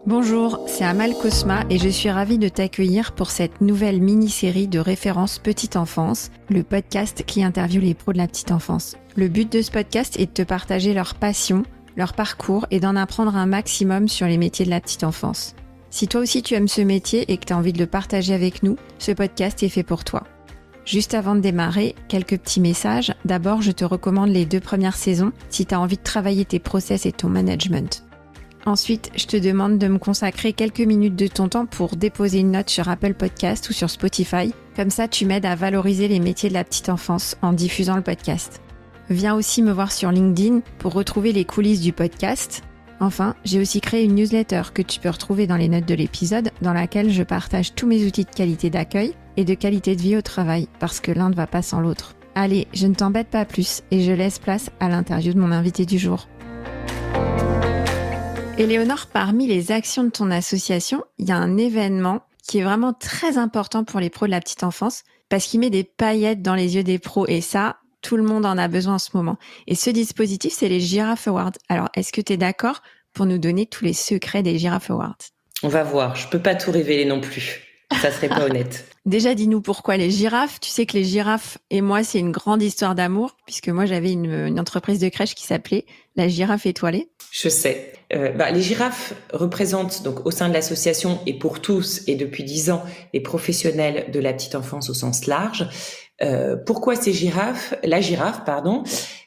Bonjour, c'est Amal Cosma et je suis ravie de t'accueillir pour cette nouvelle mini-série de références petite enfance, le podcast qui interviewe les pros de la petite enfance. Le but de ce podcast est de te partager leur passion, leur parcours et d'en apprendre un maximum sur les métiers de la petite enfance. Si toi aussi tu aimes ce métier et que tu as envie de le partager avec nous, ce podcast est fait pour toi. Juste avant de démarrer, quelques petits messages. D'abord, je te recommande les 2 premières saisons si tu as envie de travailler tes process et ton management. Ensuite, je te demande de me consacrer quelques minutes de ton temps pour déposer une note sur Apple Podcast ou sur Spotify. Comme ça, tu m'aides à valoriser les métiers de la petite enfance en diffusant le podcast. Viens aussi me voir sur LinkedIn pour retrouver les coulisses du podcast. Enfin, j'ai aussi créé une newsletter que tu peux retrouver dans les notes de l'épisode, dans laquelle je partage tous mes outils de qualité d'accueil et de qualité de vie au travail, parce que l'un ne va pas sans l'autre. Allez, je ne t'embête pas plus et je laisse place à l'interview de mon invité du jour. Éléonore, parmi les actions de ton association, il y a un événement qui est vraiment très important pour les pros de la petite enfance parce qu'il met des paillettes dans les yeux des pros et ça, tout le monde en a besoin en ce moment. Et ce dispositif, c'est les Giraffe Awards. Alors, est-ce que tu es d'accord pour nous donner tous les secrets des Giraffe Awards ? On va voir, je peux pas tout révéler non plus. Ça serait pas honnête. Déjà, dis-nous pourquoi les girafes. Tu sais que les girafes et moi, c'est une grande histoire d'amour, puisque moi, j'avais une entreprise de crèche qui s'appelait la Girafe Étoilée. Je sais. Les girafes représentent donc au sein de l'association et pour tous et depuis 10 ans les professionnels de la petite enfance au sens large. Pourquoi ces girafes ? La girafe, pardon.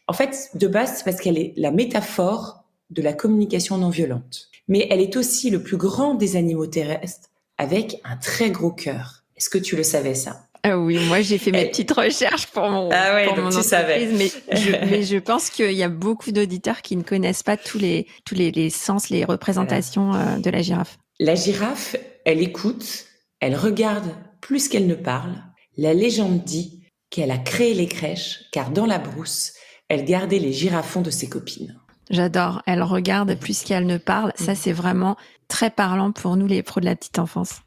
En fait, de base, c'est parce qu'elle est la métaphore de la communication non violente. Mais elle est aussi le plus grand des animaux terrestres avec un très gros cœur. Est-ce que tu le savais ça ? Ah oui, moi j'ai fait mes petites recherches pour mon entreprise, savais. mais je pense qu'il y a beaucoup d'auditeurs qui ne connaissent pas tous les sens, les représentations de la girafe. La girafe, elle écoute, elle regarde plus qu'elle ne parle. La légende dit qu'elle a créé les crèches car dans la brousse, elle gardait les girafons de ses copines. J'adore, elle regarde plus qu'elle ne parle. Ça, c'est vraiment très parlant pour nous les pros de la petite enfance.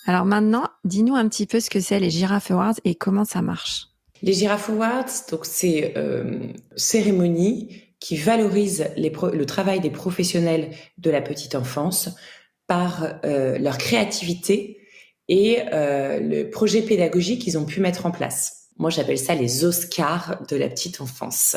Alors maintenant, dis-nous un petit peu ce que c'est les Giraffe Awards et comment ça marche. Les Giraffe Awards, donc c'est une cérémonie qui valorise le travail des professionnels de la petite enfance par leur créativité et le projet pédagogique qu'ils ont pu mettre en place. Moi, j'appelle ça les Oscars de la petite enfance.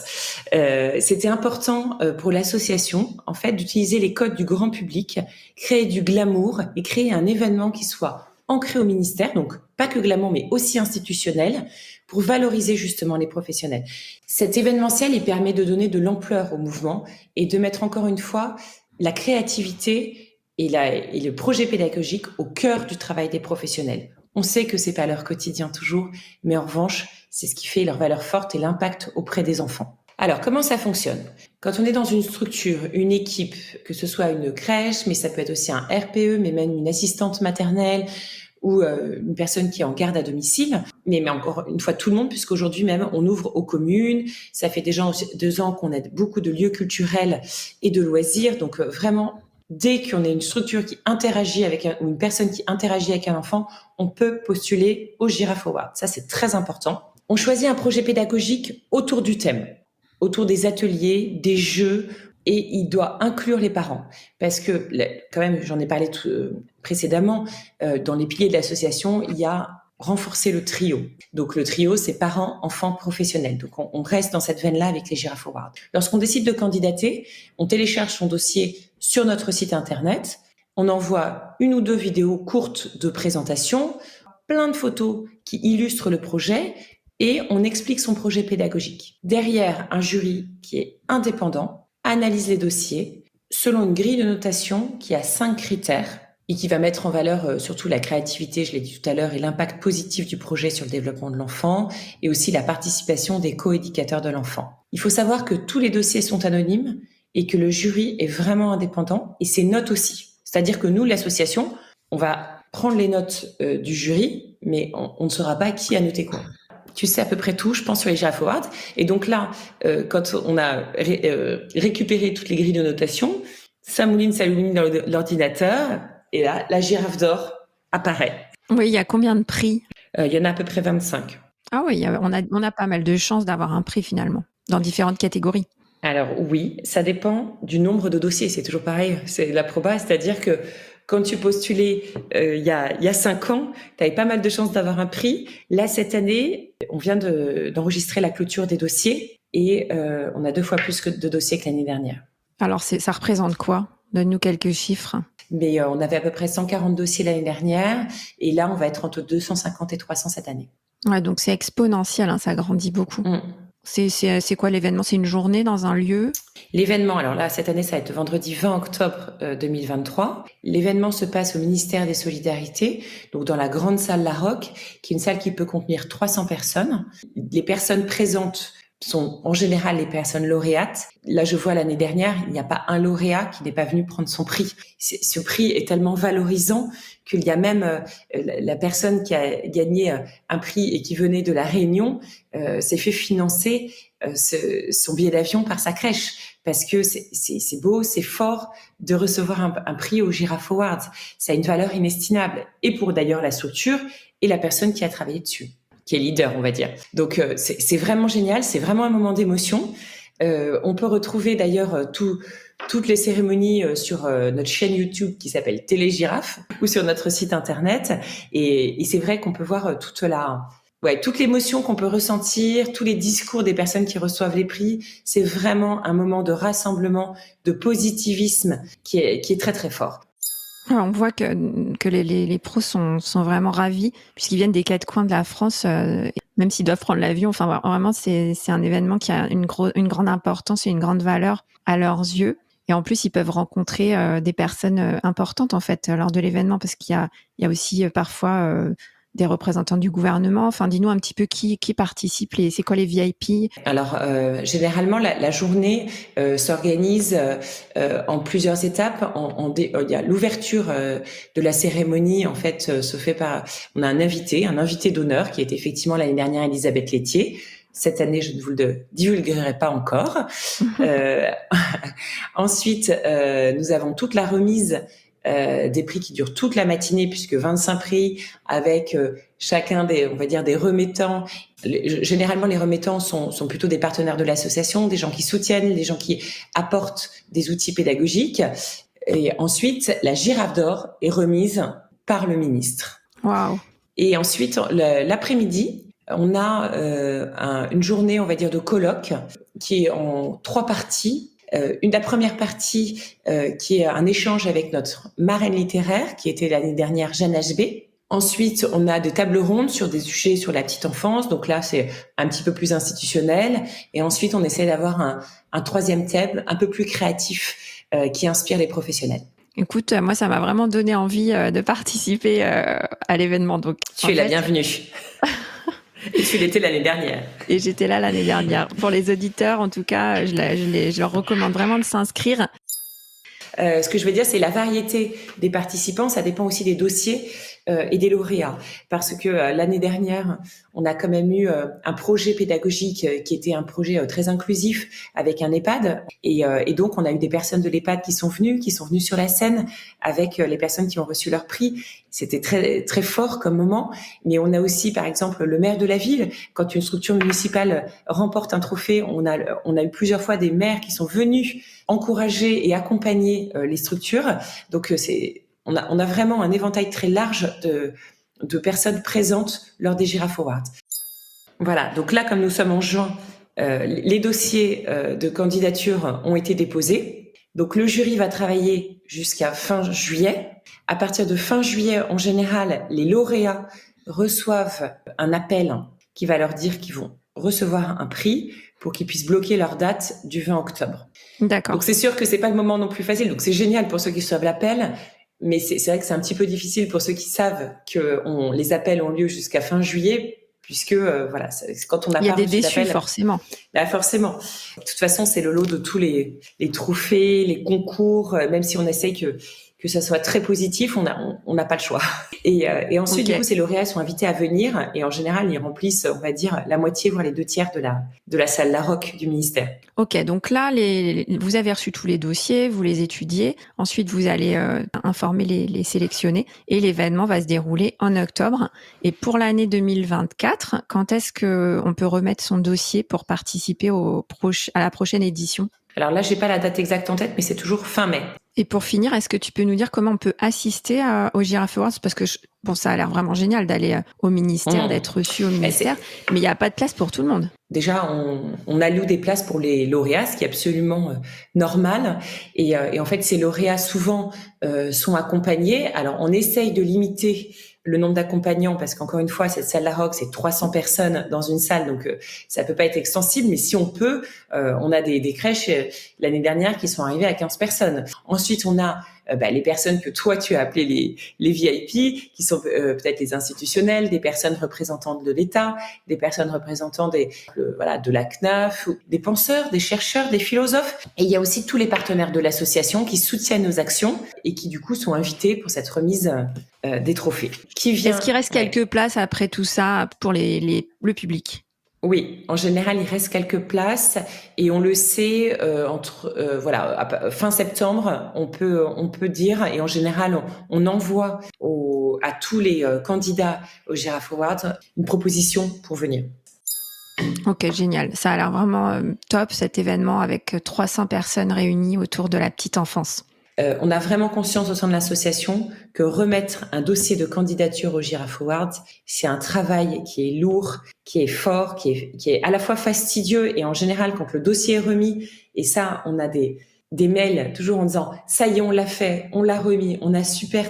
C'était important pour l'association, en fait, d'utiliser les codes du grand public, créer du glamour et créer un événement qui soit ancré au ministère, donc pas que glamour, mais aussi institutionnel, pour valoriser justement les professionnels. Cet événementiel, il permet de donner de l'ampleur au mouvement et de mettre encore une fois la créativité et le projet pédagogique au cœur du travail des professionnels. On sait que c'est pas leur quotidien toujours, mais en revanche, c'est ce qui fait leur valeur forte et l'impact auprès des enfants. Alors, comment ça fonctionne ? Quand on est dans une structure, une équipe, que ce soit une crèche, mais ça peut être aussi un RPE, mais même une assistante maternelle ou une personne qui est en garde à domicile, mais encore une fois tout le monde, puisqu'aujourd'hui même, on ouvre aux communes. Ça fait déjà 2 ans qu'on aide beaucoup de lieux culturels et de loisirs, donc vraiment, dès qu'on est une structure qui interagit ou une personne qui interagit avec un enfant, on peut postuler au Giraffe Award. Ça, c'est très important. On choisit un projet pédagogique autour du thème, autour des ateliers, des jeux, et il doit inclure les parents. Parce que, quand même, j'en ai parlé précédemment, dans les piliers de l'association, il y a renforcer le trio. Donc le trio, c'est parents, enfants, professionnels. Donc on reste dans cette veine-là avec les Giraffe Awards. Lorsqu'on décide de candidater, on télécharge son dossier sur notre site internet, on envoie 1 ou 2 vidéos courtes de présentation, plein de photos qui illustrent le projet et on explique son projet pédagogique. Derrière, un jury qui est indépendant analyse les dossiers selon une grille de notation qui a 5 critères et qui va mettre en valeur surtout la créativité, je l'ai dit tout à l'heure, et l'impact positif du projet sur le développement de l'enfant et aussi la participation des co-éducateurs de l'enfant. Il faut savoir que tous les dossiers sont anonymes et que le jury est vraiment indépendant et ses notes aussi. C'est-à-dire que nous, l'association, on va prendre les notes du jury, mais on ne saura pas qui a noté quoi. Tu sais à peu près tout, je pense, sur les Giraffe Awards. Et donc là, quand on a récupéré toutes les grilles de notation, ça mouline dans l'ordinateur, et là, la girafe d'or apparaît. Oui, il y a combien de prix ? Il y en a à peu près 25. Ah oui, on a pas mal de chances d'avoir un prix finalement, dans différentes catégories. Alors oui, ça dépend du nombre de dossiers. C'est toujours pareil, c'est la proba, c'est-à-dire que quand tu postulais il y a 5 ans, tu avais pas mal de chances d'avoir un prix. Là, cette année, on vient d'enregistrer la clôture des dossiers et on a 2 fois plus de dossiers que l'année dernière. Alors, ça représente quoi? Donne-nous quelques chiffres. Mais on avait à peu près 140 dossiers l'année dernière et là, on va être entre 250 et 300 cette année. Ouais, donc c'est exponentiel, hein, ça grandit beaucoup. C'est quoi l'événement? C'est une journée dans un lieu? L'événement, alors là, cette année, ça va être vendredi 20 octobre 2023. L'événement se passe au ministère des Solidarités, donc dans la grande salle La Roque, qui est une salle qui peut contenir 300 personnes. Les personnes présentes sont en général les personnes lauréates. Là, je vois l'année dernière, il n'y a pas un lauréat qui n'est pas venu prendre son prix. Ce prix est tellement valorisant qu'il y a même la personne qui a gagné un prix et qui venait de la Réunion s'est fait financer son billet d'avion par sa crèche, parce que c'est beau, c'est fort de recevoir un prix au Giraffe Awards. Ça a une valeur inestimable, et pour d'ailleurs la structure et la personne qui a travaillé dessus, qui est leader, on va dire. Donc c'est vraiment génial, c'est vraiment un moment d'émotion. On peut retrouver d'ailleurs toutes les cérémonies sur notre chaîne YouTube qui s'appelle Télé Girafe, ou sur notre site internet. Et c'est vrai qu'on peut voir toute l'émotion qu'on peut ressentir, tous les discours des personnes qui reçoivent les prix. C'est vraiment un moment de rassemblement, de positivisme qui est très très fort. On voit que les pros sont vraiment ravis, puisqu'ils viennent des 4 coins de la France, même s'ils doivent prendre l'avion. Enfin, vraiment, c'est un événement qui a une grande importance et une grande valeur à leurs yeux. Et en plus, ils peuvent rencontrer des personnes importantes, en fait, lors de l'événement, parce qu'il y a aussi parfois des représentants du gouvernement. Enfin, dis-nous un petit peu qui participe, c'est quoi les VIP? Alors, généralement, la journée s'organise en plusieurs étapes. Il y a l'ouverture de la cérémonie, en fait, se fait on a un invité d'honneur, qui est effectivement l'année dernière Elisabeth Laitier. Cette année, je ne vous le divulguerai pas encore. Ensuite, nous avons toute la remise des prix qui durent toute la matinée, puisque 25 prix avec chacun des remettants. Généralement, les remettants sont plutôt des partenaires de l'association, des gens qui soutiennent, des gens qui apportent des outils pédagogiques. Et ensuite, la Girafe d'or est remise par le ministre. Waouh. Et ensuite, l'après-midi, on a une journée, on va dire, de colloque qui est en 3 parties. La première partie qui est un échange avec notre marraine littéraire, qui était l'année dernière Jeanne HB. Ensuite, on a des tables rondes sur des sujets sur la petite enfance. Donc là, c'est un petit peu plus institutionnel. Et ensuite, on essaie d'avoir un 3e thème un peu plus créatif qui inspire les professionnels. Écoute, moi, ça m'a vraiment donné envie de participer à l'événement. Donc, tu es la bienvenue. Et tu l'étais l'année dernière. Et j'étais là l'année dernière. Pour les auditeurs, en tout cas, je leur recommande vraiment de s'inscrire. Ce que je veux dire, c'est la variété des participants. Ça dépend aussi des dossiers et des lauréats. Parce que l'année dernière, on a quand même eu un projet pédagogique qui était un projet très inclusif avec un EHPAD. Et donc, on a eu des personnes de l'EHPAD qui sont venues sur la scène avec les personnes qui ont reçu leur prix. C'était très, très fort comme moment. Mais on a aussi, par exemple, le maire de la ville. Quand une structure municipale remporte un trophée, on a eu plusieurs fois des maires qui sont venus encourager et accompagner les structures. Donc, on a vraiment un éventail très large de personnes présentes lors des Giraffe Awards. Voilà, donc là, comme nous sommes en juin, les dossiers de candidature ont été déposés. Donc le jury va travailler jusqu'à fin juillet. À partir de fin juillet, en général, les lauréats reçoivent un appel qui va leur dire qu'ils vont recevoir un prix pour qu'ils puissent bloquer leur date du 20 octobre. D'accord. Donc c'est sûr que c'est pas le moment non plus facile. Donc c'est génial pour ceux qui reçoivent l'appel. Mais c'est vrai que c'est un petit peu difficile pour ceux qui savent que les appels ont lieu jusqu'à fin juillet, puisque voilà, quand on n'a pas reçu d'appel, il y a des déçus forcément. Là, forcément. De toute façon, c'est le lot de tous les trophées, les concours. Même si on essaye que que ça soit très positif, on n'a pas le choix. Et ensuite, du coup, ces lauréats sont invités à venir et en général, ils remplissent, on va dire, la moitié, voire les 2/3 de la salle Larocque du ministère. Ok, donc là, vous avez reçu tous les dossiers, vous les étudiez. Ensuite, vous allez informer les sélectionnés et l'événement va se dérouler en octobre. Et pour l'année 2024, quand est-ce qu'on peut remettre son dossier pour participer à la prochaine édition ? Alors là, j'ai pas la date exacte en tête, mais c'est toujours fin mai. Et pour finir, est-ce que tu peux nous dire comment on peut assister au Giraffe Awards ? Parce que ça a l'air vraiment génial d'aller au ministère, d'être reçu au ministère, mais il n'y a pas de place pour tout le monde. Déjà, on alloue des places pour les lauréats, ce qui est absolument normal. Et en fait, ces lauréats souvent sont accompagnés. Alors, on essaye de limiter le nombre d'accompagnants parce qu'encore une fois, cette salle Larocque, c'est 300 personnes dans une salle, donc ça peut pas être extensible. Mais si on peut, on a des crèches l'année dernière qui sont arrivées à 15 personnes. Ensuite, on a les personnes que toi tu as appelées les VIP, qui sont peut-être les institutionnels, des personnes représentantes de l'État, des personnes représentant de la CNAF, des penseurs, des chercheurs, des philosophes. Et il y a aussi tous les partenaires de l'association qui soutiennent nos actions et qui du coup sont invités pour cette remise des trophées. Est-ce qu'il reste quelques places après tout ça pour le public ? Oui, en général, il reste quelques places et on le sait fin septembre, on peut dire, et en général, on envoie à tous les candidats au Giraffe Awards une proposition pour venir. Ok, génial. Ça a l'air vraiment top, cet événement avec 300 personnes réunies autour de la petite enfance. On a vraiment conscience au sein de l'association que remettre un dossier de candidature au Giraffe Awards, c'est un travail qui est lourd, qui est fort, qui est à la fois fastidieux et en général quand le dossier est remis, et ça, on a des mails toujours en disant ça y est, on l'a fait, on l'a remis, on a super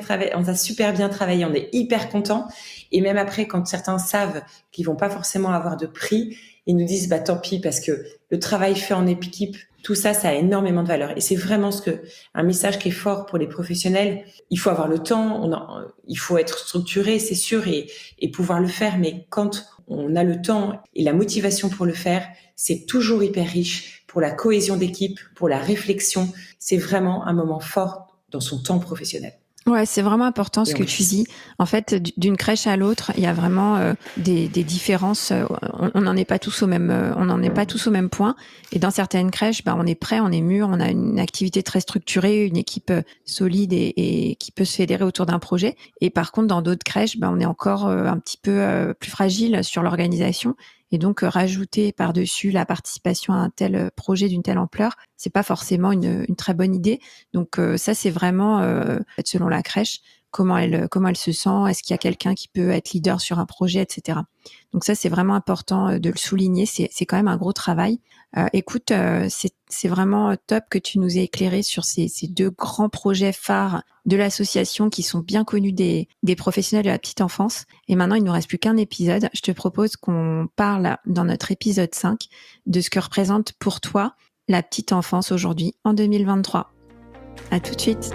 bien travaillé, on est hyper content. Et même après, quand certains savent qu'ils vont pas forcément avoir de prix, ils nous disent tant pis parce que le travail fait en équipe, tout ça, ça a énormément de valeur. Et c'est vraiment un message qui est fort pour les professionnels. Il faut avoir le temps, il faut être structuré, c'est sûr, et pouvoir le faire. Mais quand on a le temps et la motivation pour le faire, c'est toujours hyper riche pour la cohésion d'équipe, pour la réflexion. C'est vraiment un moment fort dans son temps professionnel. Ouais, c'est vraiment important ce que tu dis. En fait, d'une crèche à l'autre, il y a vraiment des différences. On n'en est pas tous au même point. Et dans certaines crèches, on est prêt, on est mûr, on a une activité très structurée, une équipe solide et qui peut se fédérer autour d'un projet. Et par contre, dans d'autres crèches, on est encore un petit peu plus fragile sur l'organisation. Et donc, rajouter par-dessus la participation à un tel projet d'une telle ampleur, c'est pas forcément une très bonne idée. Donc, ça, c'est vraiment, selon la crèche, comment elle se sent, est-ce qu'il y a quelqu'un qui peut être leader sur un projet, etc. Donc ça, c'est vraiment important de le souligner. C'est quand même un gros travail. Écoute, c'est vraiment top que tu nous aies éclairé sur ces deux grands projets phares de l'association qui sont bien connus des professionnels de la petite enfance. Et maintenant, il ne nous reste plus qu'un épisode. Je te propose qu'on parle dans notre épisode 5 de ce que représente pour toi la petite enfance aujourd'hui en 2023. À tout de suite.